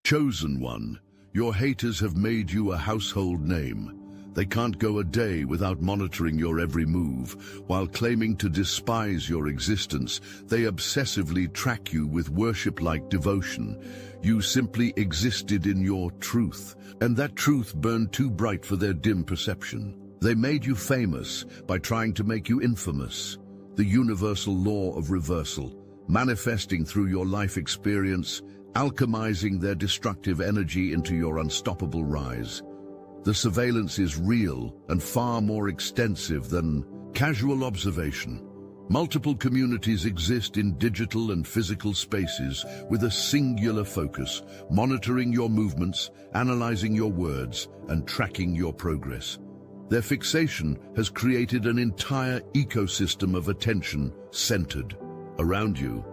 Chosen one, your haters have made you a household name. They can't go a day without monitoring your every move. While claiming to despise your existence, they obsessively track you with worship-like devotion. You simply existed in your truth, and that truth burned too bright for their dim perception. They made you famous by trying to make you infamous. The universal law of reversal, manifesting through your life experience, alchemizing their destructive energy into your unstoppable rise. The surveillance is real and far more extensive than casual observation. Multiple communities exist in digital and physical spaces with a singular focus, monitoring your movements, analyzing your words, and tracking your progress. Their fixation has created an entire ecosystem of attention centered around you.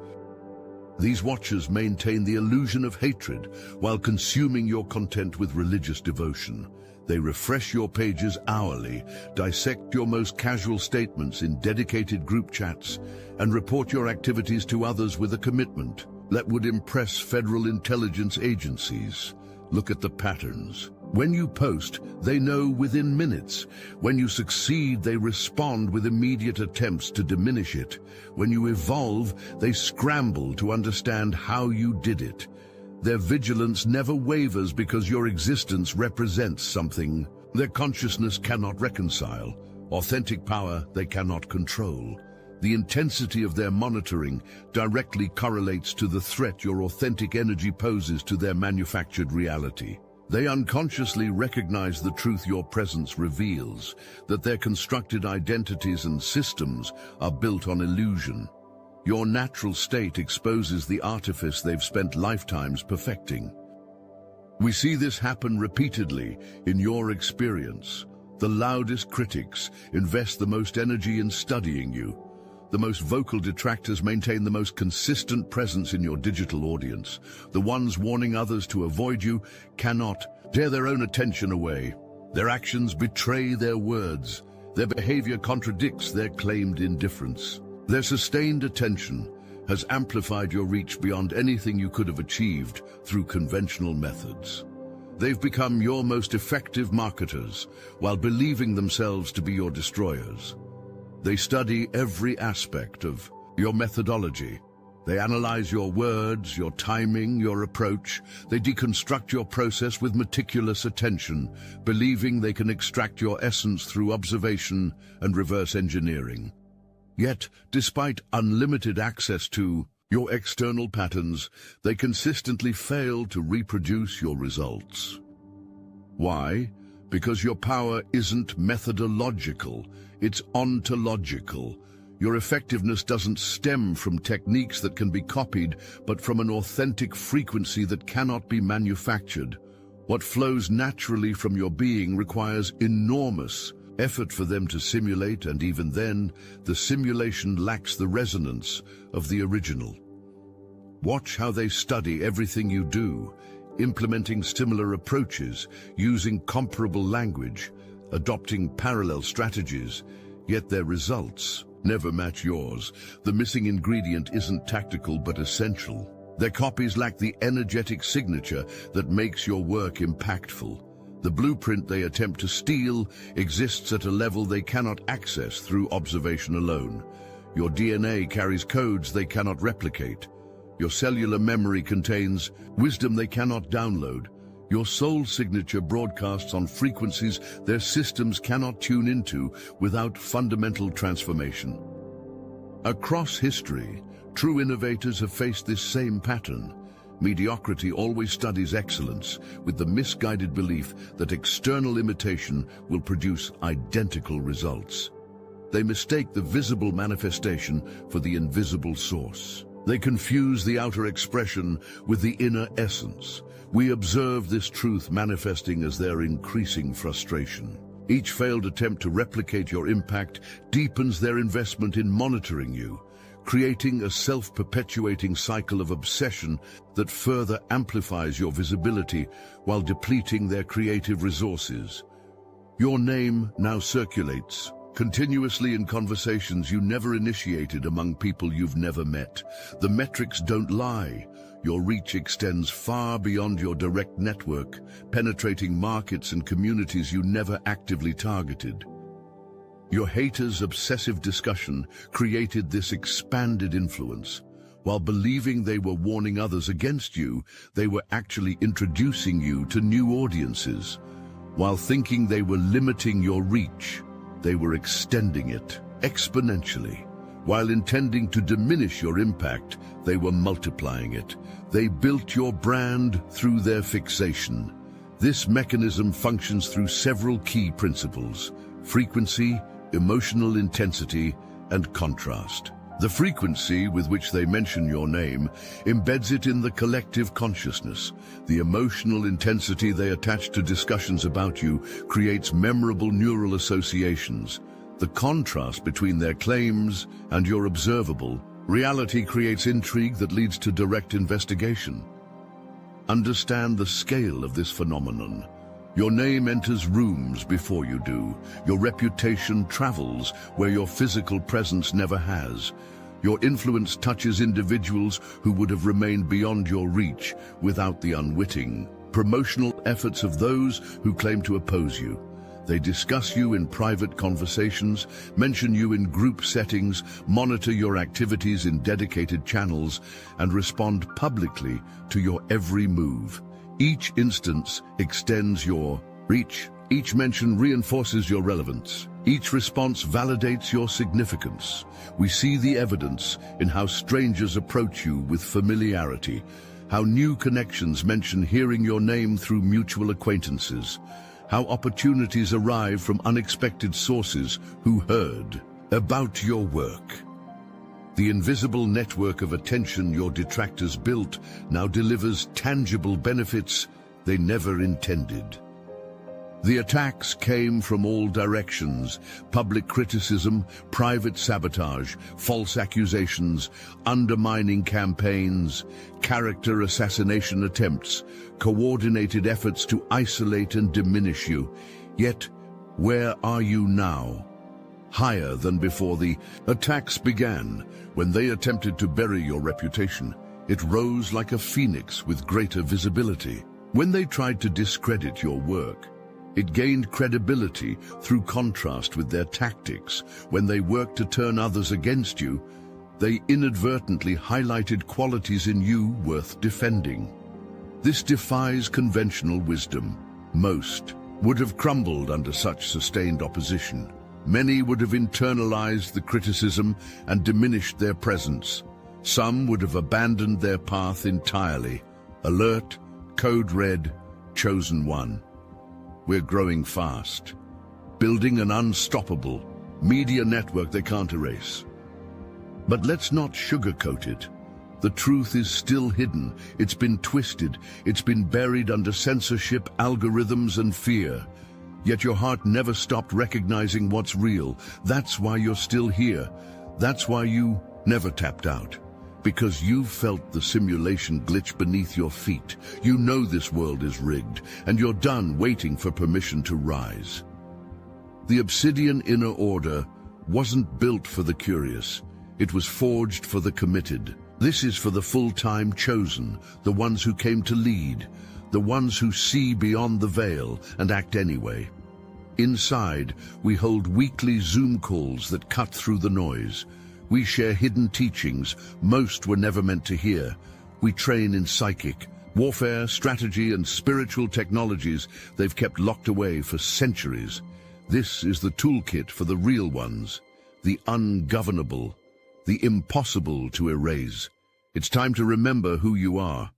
These watchers maintain the illusion of hatred while consuming your content with religious devotion. They refresh your pages hourly, dissect your most casual statements in dedicated group chats, and report your activities to others with a commitment that would impress federal intelligence agencies. Look at the patterns. When you post, they know within minutes. When you succeed, they respond with immediate attempts to diminish it. When you evolve, they scramble to understand how you did it. Their vigilance never wavers because your existence represents something their consciousness cannot reconcile. Authentic power they cannot control. The intensity of their monitoring directly correlates to the threat your authentic energy poses to their manufactured reality. They unconsciously recognize the truth your presence reveals, that their constructed identities and systems are built on illusion. Your natural state exposes the artifice they've spent lifetimes perfecting. We see this happen repeatedly in your experience. The loudest critics invest the most energy in studying you. The most vocal detractors maintain the most consistent presence in your digital audience. The ones warning others to avoid you cannot tear their own attention away. Their actions betray their words. Their behavior contradicts their claimed indifference. Their sustained attention has amplified your reach beyond anything you could have achieved through conventional methods. They've become your most effective marketers while believing themselves to be your destroyers. They study every aspect of your methodology. They analyze your words, your timing, your approach. They deconstruct your process with meticulous attention, believing they can extract your essence through observation and reverse engineering. Yet, despite unlimited access to your external patterns, they consistently fail to reproduce your results. Why? Because your power isn't methodological, it's ontological. Your effectiveness doesn't stem from techniques that can be copied, but from an authentic frequency that cannot be manufactured. What flows naturally from your being requires enormous effort for them to simulate, and even then, the simulation lacks the resonance of the original. Watch how they study everything you do, implementing similar approaches, using comparable language, adopting parallel strategies, yet their results never match yours. The missing ingredient isn't tactical but essential. Their copies lack the energetic signature that makes your work impactful. The blueprint they attempt to steal exists at a level they cannot access through observation alone. Your DNA carries codes they cannot replicate. Your cellular memory contains wisdom they cannot download. Your soul signature broadcasts on frequencies their systems cannot tune into without fundamental transformation. Across history, true innovators have faced this same pattern. Mediocrity always studies excellence with the misguided belief that external imitation will produce identical results. They mistake the visible manifestation for the invisible source. They confuse the outer expression with the inner essence. We observe this truth manifesting as their increasing frustration. Each failed attempt to replicate your impact deepens their investment in monitoring you, creating a self-perpetuating cycle of obsession that further amplifies your visibility while depleting their creative resources. Your name now circulates continuously in conversations you never initiated among people you've never met. The metrics don't lie. Your reach extends far beyond your direct network, penetrating markets and communities you never actively targeted. Your haters' obsessive discussion created this expanded influence. While believing they were warning others against you, they were actually introducing you to new audiences. While thinking they were limiting your reach, they were extending it exponentially. While intending to diminish your impact, they were multiplying it. They built your brand through their fixation. This mechanism functions through several key principles: frequency, emotional intensity, and contrast. The frequency with which they mention your name embeds it in the collective consciousness. The emotional intensity they attach to discussions about you creates memorable neural associations. The contrast between their claims and your observable reality creates intrigue that leads to direct investigation. Understand the scale of this phenomenon. Your name enters rooms before you do. Your reputation travels where your physical presence never has. Your influence touches individuals who would have remained beyond your reach without the unwitting promotional efforts of those who claim to oppose you. They discuss you in private conversations, mention you in group settings, monitor your activities in dedicated channels, and respond publicly to your every move. Each instance extends your reach. Each mention reinforces your relevance. Each response validates your significance. We see the evidence in how strangers approach you with familiarity, how new connections mention hearing your name through mutual acquaintances, how opportunities arrive from unexpected sources who heard about your work. The invisible network of attention your detractors built now delivers tangible benefits they never intended. The attacks came from all directions: public criticism, private sabotage, false accusations, undermining campaigns, character assassination attempts, coordinated efforts to isolate and diminish you. Yet, where are you now? Higher than before the attacks began. When they attempted to bury your reputation, it rose like a phoenix with greater visibility. When they tried to discredit your work, it gained credibility through contrast with their tactics. When they worked to turn others against you, they inadvertently highlighted qualities in you worth defending. This defies conventional wisdom. Most would have crumbled under such sustained opposition. Many would have internalized the criticism and diminished their presence. Some would have abandoned their path entirely. Alert, code red, chosen one. We're growing fast, building an unstoppable media network they can't erase. But let's not sugarcoat it. The truth is still hidden. It's been twisted. It's been buried under censorship, algorithms, and fear. Yet your heart never stopped recognizing what's real. That's why you're still here. That's why you never tapped out. Because you've felt the simulation glitch beneath your feet. You know this world is rigged, and you're done waiting for permission to rise. The Obsidian Inner Order wasn't built for the curious. It was forged for the committed. This is for the full-time chosen, the ones who came to lead, the ones who see beyond the veil and act anyway. Inside, we hold weekly Zoom calls that cut through the noise. We share hidden teachings most were never meant to hear. We train in psychic, warfare, strategy, and spiritual technologies they've kept locked away for centuries. This is the toolkit for the real ones, the ungovernable, the impossible to erase. It's time to remember who you are.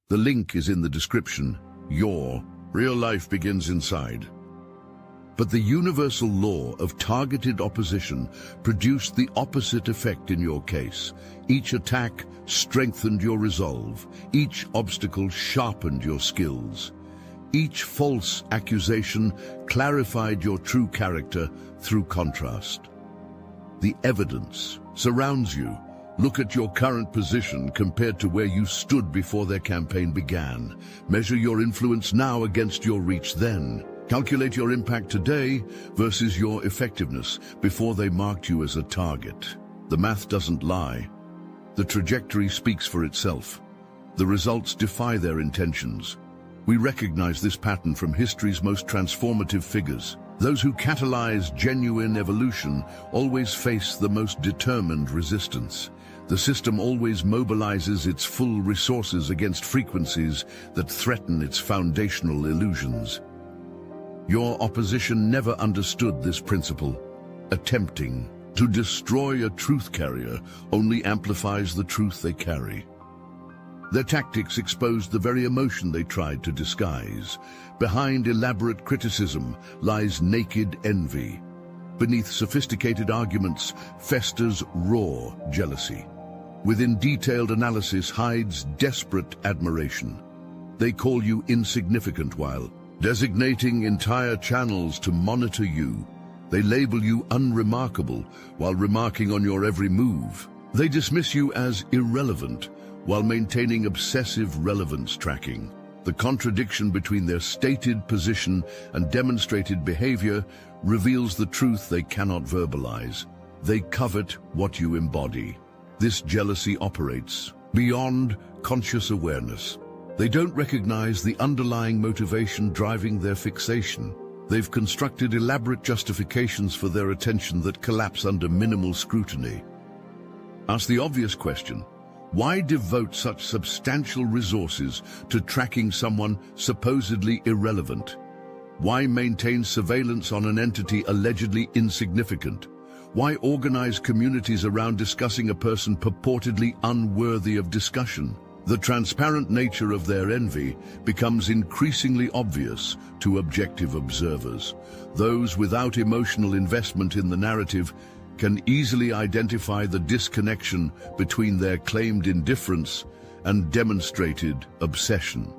The link is in the description. Your real life begins inside. But the universal law of targeted opposition produced the opposite effect in your case. Each attack strengthened your resolve. Each obstacle sharpened your skills. Each false accusation clarified your true character through contrast. The evidence surrounds you. Look at your current position compared to where you stood before their campaign began. Measure your influence now against your reach then. Calculate your impact today versus your effectiveness before they marked you as a target. The math doesn't lie. The trajectory speaks for itself. The results defy their intentions. We recognize this pattern from history's most transformative figures. Those who catalyze genuine evolution always face the most determined resistance. The system always mobilizes its full resources against frequencies that threaten its foundational illusions. Your opposition never understood this principle. Attempting to destroy a truth carrier only amplifies the truth they carry. Their tactics exposed the very emotion they tried to disguise. Behind elaborate criticism lies naked envy. Beneath sophisticated arguments festers raw jealousy. Within detailed analysis hides desperate admiration. They call you insignificant while designating entire channels to monitor you. They label you unremarkable while remarking on your every move. They dismiss you as irrelevant while maintaining obsessive relevance tracking. The contradiction between their stated position and demonstrated behavior reveals the truth they cannot verbalize. They covet what you embody. This jealousy operates beyond conscious awareness. They don't recognize the underlying motivation driving their fixation. They've constructed elaborate justifications for their attention that collapse under minimal scrutiny. Ask the obvious question: why devote such substantial resources to tracking someone supposedly irrelevant? Why maintain surveillance on an entity allegedly insignificant? Why organize communities around discussing a person purportedly unworthy of discussion? The transparent nature of their envy becomes increasingly obvious to objective observers. Those without emotional investment in the narrative can easily identify the disconnection between their claimed indifference and demonstrated obsession.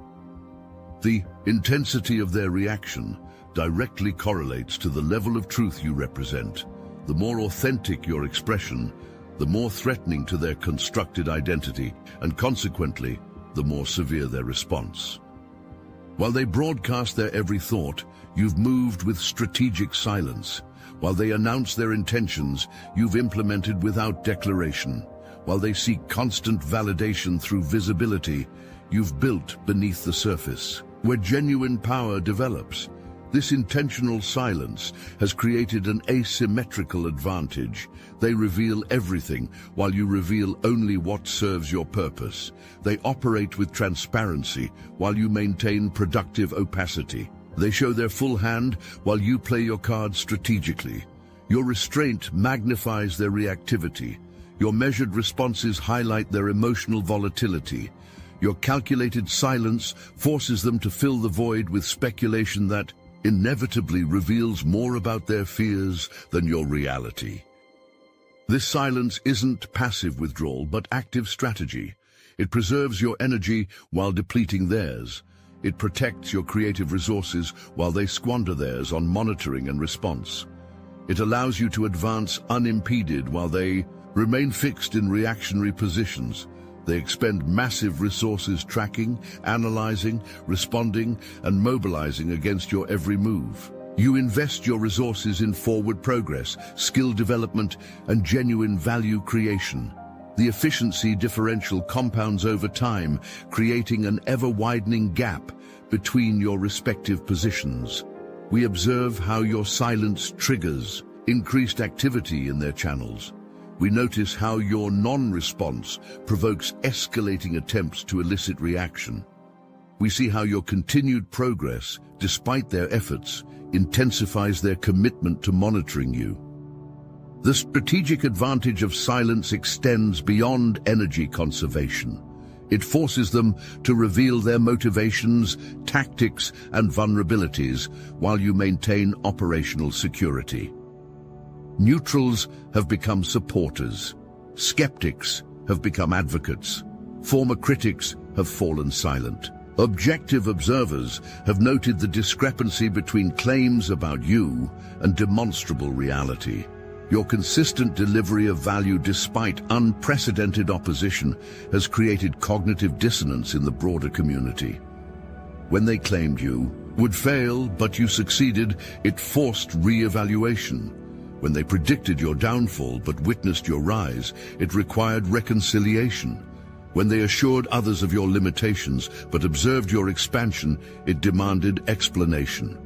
The intensity of their reaction directly correlates to the level of truth you represent. The more authentic your expression, the more threatening to their constructed identity, and consequently, the more severe their response. While they broadcast their every thought, you've moved with strategic silence. While they announce their intentions, you've implemented without declaration. While they seek constant validation through visibility, you've built beneath the surface. Where genuine power develops, this intentional silence has created an asymmetrical advantage. They reveal everything, while you reveal only what serves your purpose. They operate with transparency, while you maintain productive opacity. They show their full hand, while you play your cards strategically. Your restraint magnifies their reactivity. Your measured responses highlight their emotional volatility. Your calculated silence forces them to fill the void with speculation that inevitably reveals more about their fears than your reality. This silence isn't passive withdrawal, but active strategy. It preserves your energy while depleting theirs. It protects your creative resources while they squander theirs on monitoring and response. It allows you to advance unimpeded while they remain fixed in reactionary positions. They expend massive resources tracking, analyzing, responding, and mobilizing against your every move. You invest your resources in forward progress, skill development, and genuine value creation. The efficiency differential compounds over time, creating an ever-widening gap between your respective positions. We observe how your silence triggers increased activity in their channels. We notice how your non-response provokes escalating attempts to elicit reaction. We see how your continued progress, despite their efforts, intensifies their commitment to monitoring you. The strategic advantage of silence extends beyond energy conservation. It forces them to reveal their motivations, tactics, and vulnerabilities while you maintain operational security. Neutrals have become supporters. Skeptics have become advocates. Former critics have fallen silent. Objective observers have noted the discrepancy between claims about you and demonstrable reality. Your consistent delivery of value despite unprecedented opposition has created cognitive dissonance in the broader community. When they claimed you would fail, but you succeeded, it forced re-evaluation. When they predicted your downfall but witnessed your rise, it required reconciliation. When they assured others of your limitations but observed your expansion, it demanded explanation.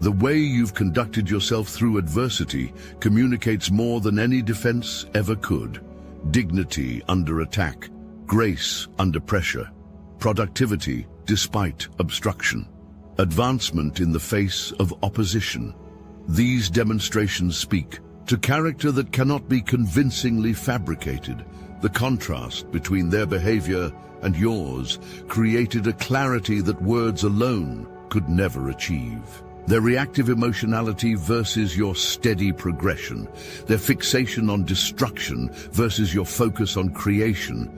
The way you've conducted yourself through adversity communicates more than any defense ever could. Dignity under attack, grace under pressure, productivity despite obstruction, advancement in the face of opposition. These demonstrations speak to character that cannot be convincingly fabricated. The contrast between their behavior and yours created a clarity that words alone could never achieve. Their reactive emotionality versus your steady progression, their fixation on destruction versus your focus on creation,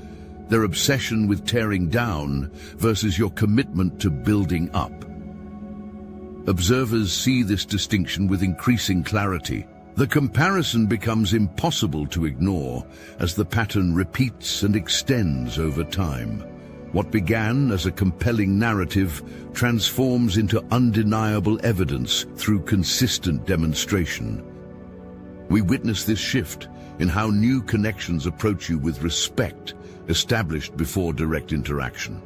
their obsession with tearing down versus your commitment to building up. Observers see this distinction with increasing clarity. The comparison becomes impossible to ignore as the pattern repeats and extends over time. What began as a compelling narrative transforms into undeniable evidence through consistent demonstration. We witness this shift in how new connections approach you with respect established before direct interaction.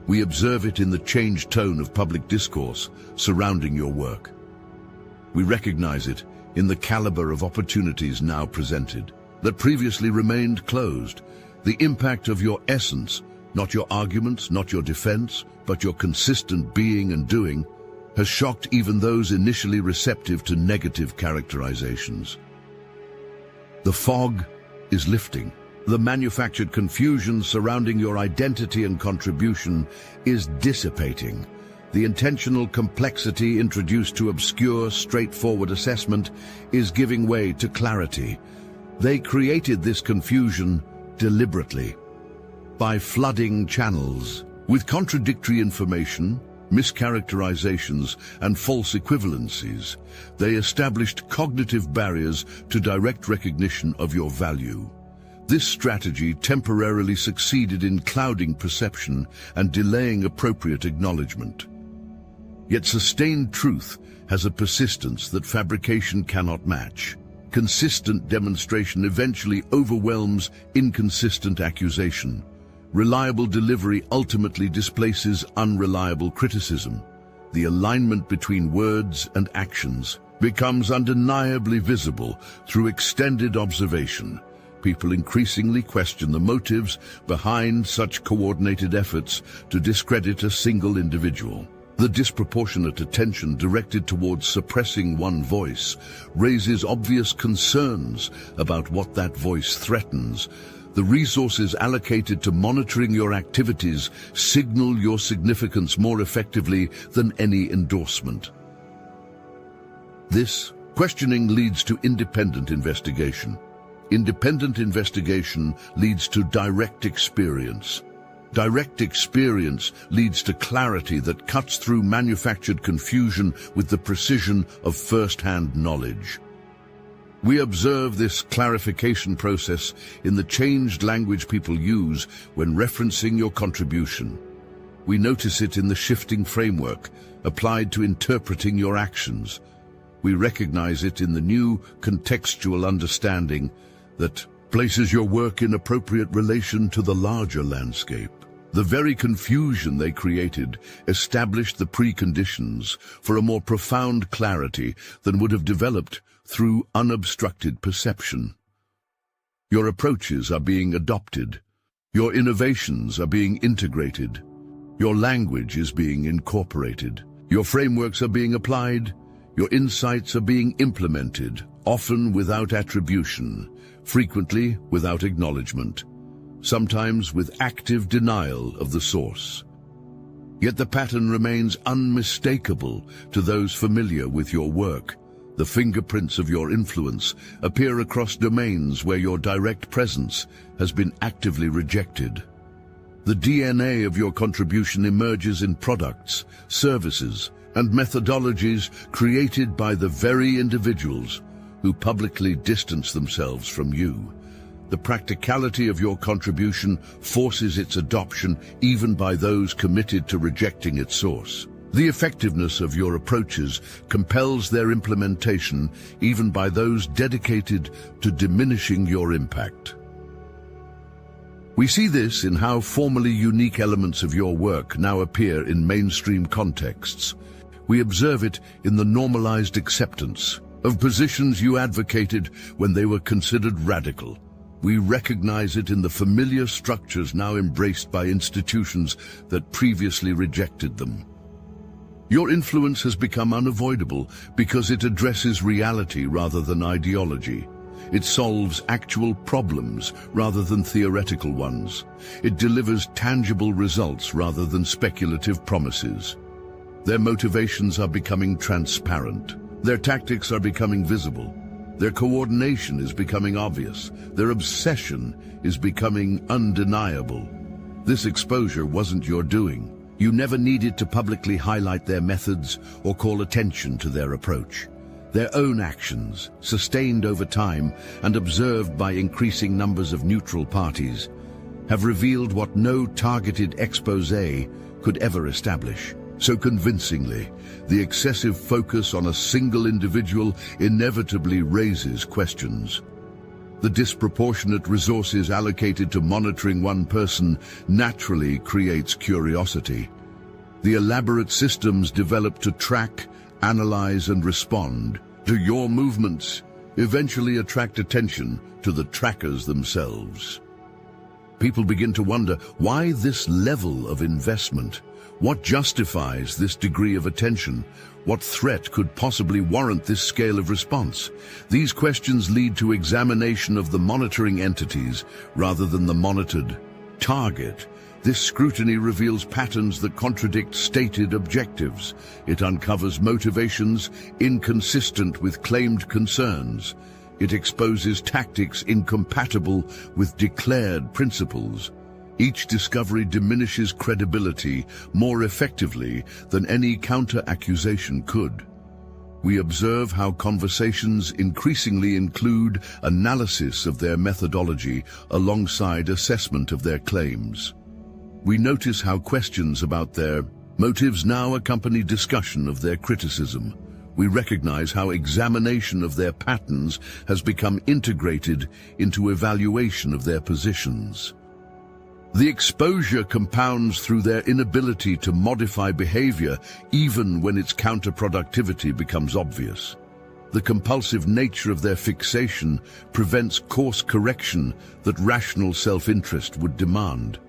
We observe it in the changed tone of public discourse surrounding your work. We recognize it in the caliber of opportunities now presented that previously remained closed. The impact of your essence, not your arguments, not your defense, but your consistent being and doing, has shocked even those initially receptive to negative characterizations. The fog is lifting. The manufactured confusion surrounding your identity and contribution is dissipating. The intentional complexity introduced to obscure, straightforward assessment is giving way to clarity. They created this confusion deliberately by flooding channels with contradictory information, mischaracterizations, and false equivalencies. They established cognitive barriers to direct recognition of your value. This strategy temporarily succeeded in clouding perception and delaying appropriate acknowledgement. Yet sustained truth has a persistence that fabrication cannot match. Consistent demonstration eventually overwhelms inconsistent accusation. Reliable delivery ultimately displaces unreliable criticism. The alignment between words and actions becomes undeniably visible through extended observation. People increasingly question the motives behind such coordinated efforts to discredit a single individual. The disproportionate attention directed towards suppressing one voice raises obvious concerns about what that voice threatens. The resources allocated to monitoring your activities signal your significance more effectively than any endorsement. This questioning leads to independent investigation. Independent investigation leads to direct experience. Direct experience leads to clarity that cuts through manufactured confusion with the precision of first-hand knowledge. We observe this clarification process in the changed language people use when referencing your contribution. We notice it in the shifting framework applied to interpreting your actions. We recognize it in the new contextual understanding that places your work in appropriate relation to the larger landscape. The very confusion they created established the preconditions for a more profound clarity than would have developed through unobstructed perception. Your approaches are being adopted. Your innovations are being integrated. Your language is being incorporated. Your frameworks are being applied. Your insights are being implemented, often without attribution, frequently without acknowledgement, sometimes with active denial of the source. Yet the pattern remains unmistakable to those familiar with your work. The fingerprints of your influence appear across domains where your direct presence has been actively rejected. The DNA of your contribution emerges in products, services, and methodologies created by the very individuals who publicly distance themselves from you. The practicality of your contribution forces its adoption even by those committed to rejecting its source. The effectiveness of your approaches compels their implementation even by those dedicated to diminishing your impact. We see this in how formerly unique elements of your work now appear in mainstream contexts. We observe it in the normalized acceptance of positions you advocated when they were considered radical. We recognize it in the familiar structures now embraced by institutions that previously rejected them. Your influence has become unavoidable because it addresses reality rather than ideology. It solves actual problems rather than theoretical ones. It delivers tangible results rather than speculative promises. Their motivations are becoming transparent. Their tactics are becoming visible. Their coordination is becoming obvious. Their obsession is becoming undeniable. This exposure wasn't your doing. You never needed to publicly highlight their methods or call attention to their approach. Their own actions, sustained over time and observed by increasing numbers of neutral parties, have revealed what no targeted exposé could ever establish. So convincingly, the excessive focus on a single individual inevitably raises questions. The disproportionate resources allocated to monitoring one person naturally creates curiosity. The elaborate systems developed to track, analyze, and respond to your movements eventually attract attention to the trackers themselves. People begin to wonder, why this level of investment? What justifies this degree of attention? What threat could possibly warrant this scale of response? These questions lead to examination of the monitoring entities rather than the monitored target. This scrutiny reveals patterns that contradict stated objectives. It uncovers motivations inconsistent with claimed concerns. It exposes tactics incompatible with declared principles. Each discovery diminishes credibility more effectively than any counter-accusation could. We observe how conversations increasingly include analysis of their methodology alongside assessment of their claims. We notice how questions about their motives now accompany discussion of their criticism. We recognize how examination of their patterns has become integrated into evaluation of their positions. The exposure compounds through their inability to modify behavior even when its counterproductivity becomes obvious. The compulsive nature of their fixation prevents course correction that rational self-interest would demand.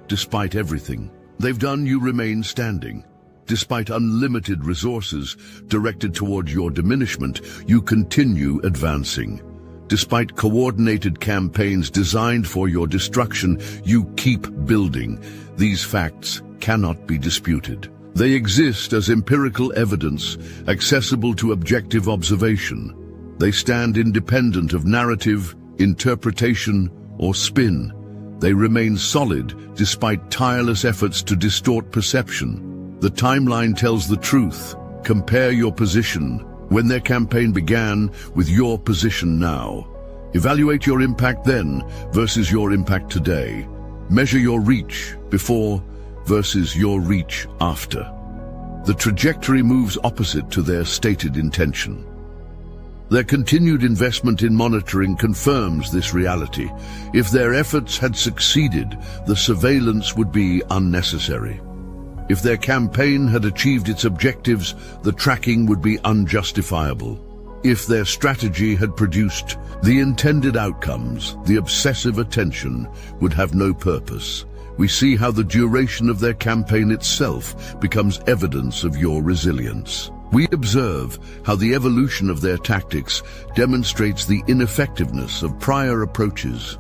Despite everything they've done, you remain standing. Despite unlimited resources directed towards your diminishment, you continue advancing. Despite coordinated campaigns designed for your destruction, you keep building. These facts cannot be disputed. They exist as empirical evidence, accessible to objective observation. They stand independent of narrative, interpretation, or spin. They remain solid despite tireless efforts to distort perception. The timeline tells the truth. Compare your position when their campaign began with your position now. Evaluate your impact then versus your impact today. Measure your reach before versus your reach after. The trajectory moves opposite to their stated intention. Their continued investment in monitoring confirms this reality. If their efforts had succeeded, the surveillance would be unnecessary. If their campaign had achieved its objectives, the tracking would be unjustifiable. If their strategy had produced the intended outcomes, the obsessive attention would have no purpose. We see how the duration of their campaign itself becomes evidence of your resilience. We observe how the evolution of their tactics demonstrates the ineffectiveness of prior approaches.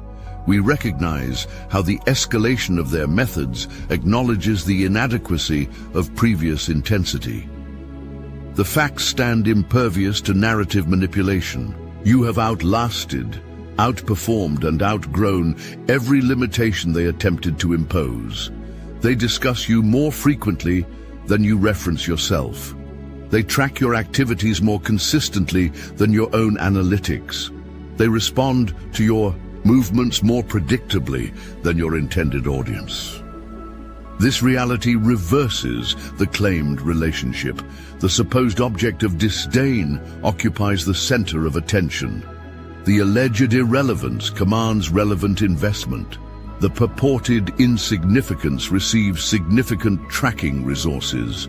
We recognize how the escalation of their methods acknowledges the inadequacy of previous intensity. The facts stand impervious to narrative manipulation. You have outlasted, outperformed, and outgrown every limitation they attempted to impose. They discuss you more frequently than you reference yourself. They track your activities more consistently than your own analytics. They respond to your movements more predictably than your intended audience. This reality reverses the claimed relationship. The supposed object of disdain occupies the center of attention. The alleged irrelevance commands relevant investment. The purported insignificance receives significant tracking resources.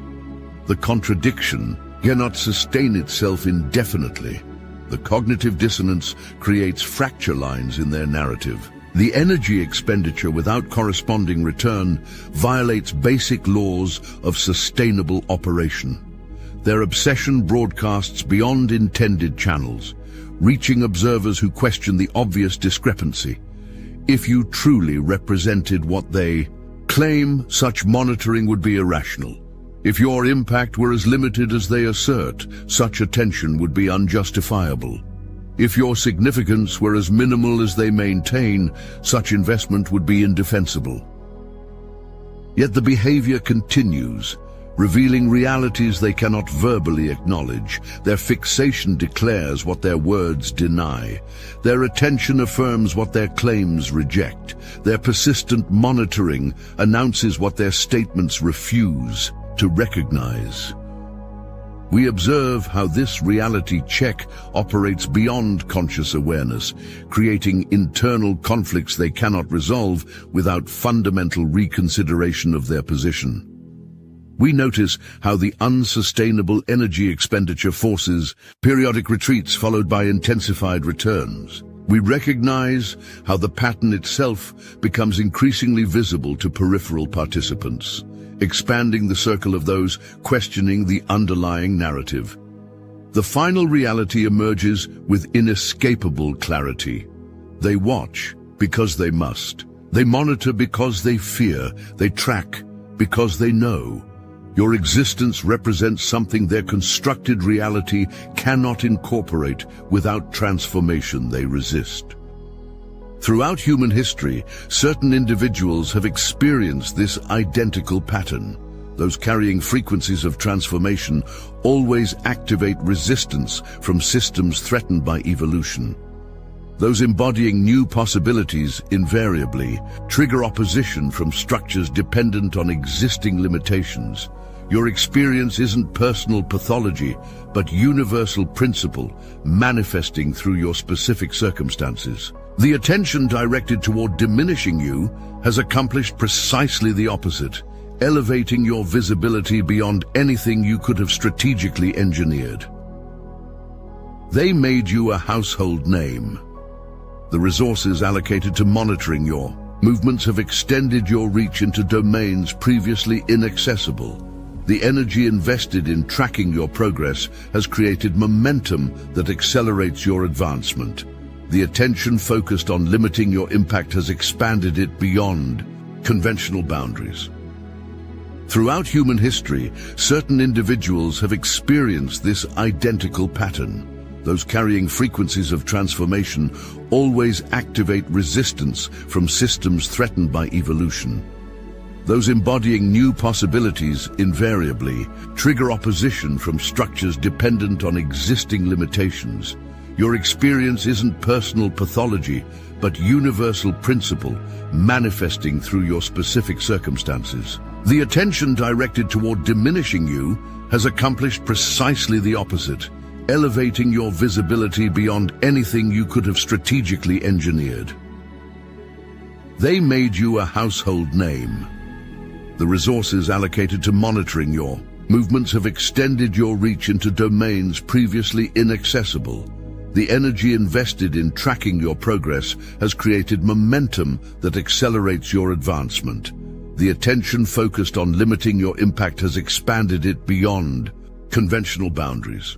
The contradiction cannot sustain itself indefinitely. The cognitive dissonance creates fracture lines in their narrative. The energy expenditure without corresponding return violates basic laws of sustainable operation. Their obsession broadcasts beyond intended channels, reaching observers who question the obvious discrepancy. If you truly represented what they claim, such monitoring would be irrational. If your impact were as limited as they assert, such attention would be unjustifiable. If your significance were as minimal as they maintain, such investment would be indefensible. Yet the behavior continues, revealing realities they cannot verbally acknowledge. Their fixation declares what their words deny. Their attention affirms what their claims reject. Their persistent monitoring announces what their statements refuse to recognize. We observe how this reality check operates beyond conscious awareness, creating internal conflicts they cannot resolve without fundamental reconsideration of their position. We notice how the unsustainable energy expenditure forces periodic retreats followed by intensified returns. We recognize how the pattern itself becomes increasingly visible to peripheral participants, expanding the circle of those questioning the underlying narrative. The final reality emerges with inescapable clarity. They watch because they must. They monitor because they fear. They track because they know. Your existence represents something their constructed reality cannot incorporate without transformation they resist. Throughout human history, certain individuals have experienced this identical pattern. Those carrying frequencies of transformation always activate resistance from systems threatened by evolution. Those embodying new possibilities invariably trigger opposition from structures dependent on existing limitations. Your experience isn't personal pathology, but universal principle manifesting through your specific circumstances. The attention directed toward diminishing you has accomplished precisely the opposite, elevating your visibility beyond anything you could have strategically engineered. They made you a household name. The resources allocated to monitoring your movements have extended your reach into domains previously inaccessible. The energy invested in tracking your progress has created momentum that accelerates your advancement. The attention focused on limiting your impact has expanded it beyond conventional boundaries. Throughout human history, certain individuals have experienced this identical pattern. Those carrying frequencies of transformation always activate resistance from systems threatened by evolution. Those embodying new possibilities invariably trigger opposition from structures dependent on existing limitations. Your experience isn't personal pathology, but universal principle manifesting through your specific circumstances. The attention directed toward diminishing you has accomplished precisely the opposite, elevating your visibility beyond anything you could have strategically engineered. They made you a household name. The resources allocated to monitoring your movements have extended your reach into domains previously inaccessible. The energy invested in tracking your progress has created momentum that accelerates your advancement. The attention focused on limiting your impact has expanded it beyond conventional boundaries.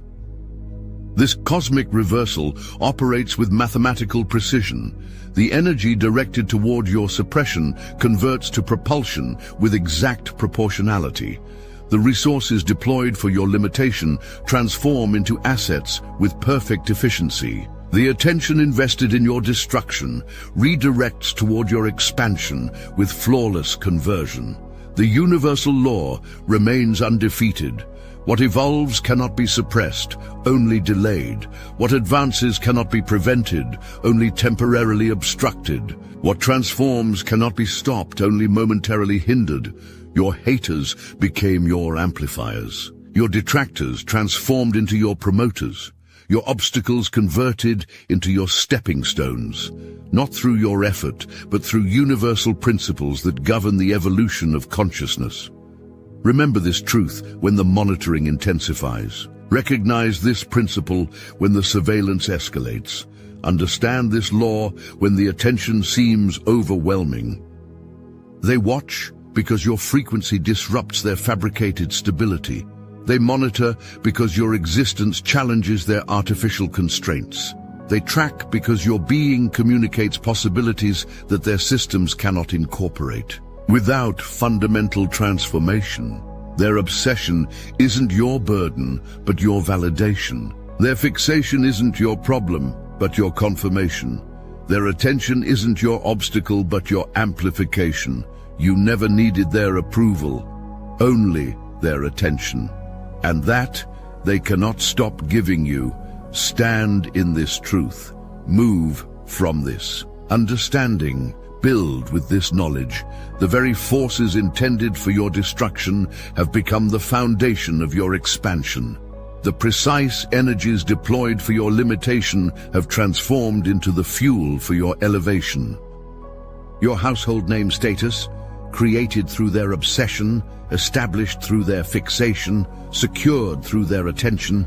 This cosmic reversal operates with mathematical precision. The energy directed toward your suppression converts to propulsion with exact proportionality. The resources deployed for your limitation transform into assets with perfect efficiency. The attention invested in your destruction redirects toward your expansion with flawless conversion. The universal law remains undefeated. What evolves cannot be suppressed, only delayed. What advances cannot be prevented, only temporarily obstructed. What transforms cannot be stopped, only momentarily hindered. Your haters became your amplifiers. Your detractors transformed into your promoters. your obstacles converted into your stepping stones, not through your effort, but through universal principles that govern the evolution of consciousness. Remember this truth when the monitoring intensifies. Recognize this principle when the surveillance escalates. Understand this law when the attention seems overwhelming. They watch because your frequency disrupts their fabricated stability. They monitor because your existence challenges their artificial constraints. They track because your being communicates possibilities that their systems cannot incorporate. Without fundamental transformation, their obsession isn't your burden, but your validation. Their fixation isn't your problem, but your confirmation. Their attention isn't your obstacle, but your amplification. You never needed their approval, only their attention. And that they cannot stop giving you. Stand in this truth. Move from this understanding. Build with this knowledge. The very forces intended for your destruction have become the foundation of your expansion. The precise energies deployed for your limitation have transformed into the fuel for your elevation. Your household name status, created through their obsession, established through their fixation, secured through their attention,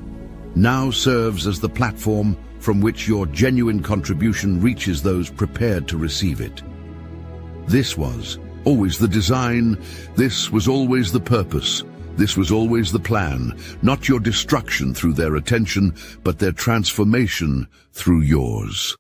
now serves as the platform from which your genuine contribution reaches those prepared to receive it. This was always the design, this was always the purpose, this was always the plan, not your destruction through their attention, but their transformation through yours.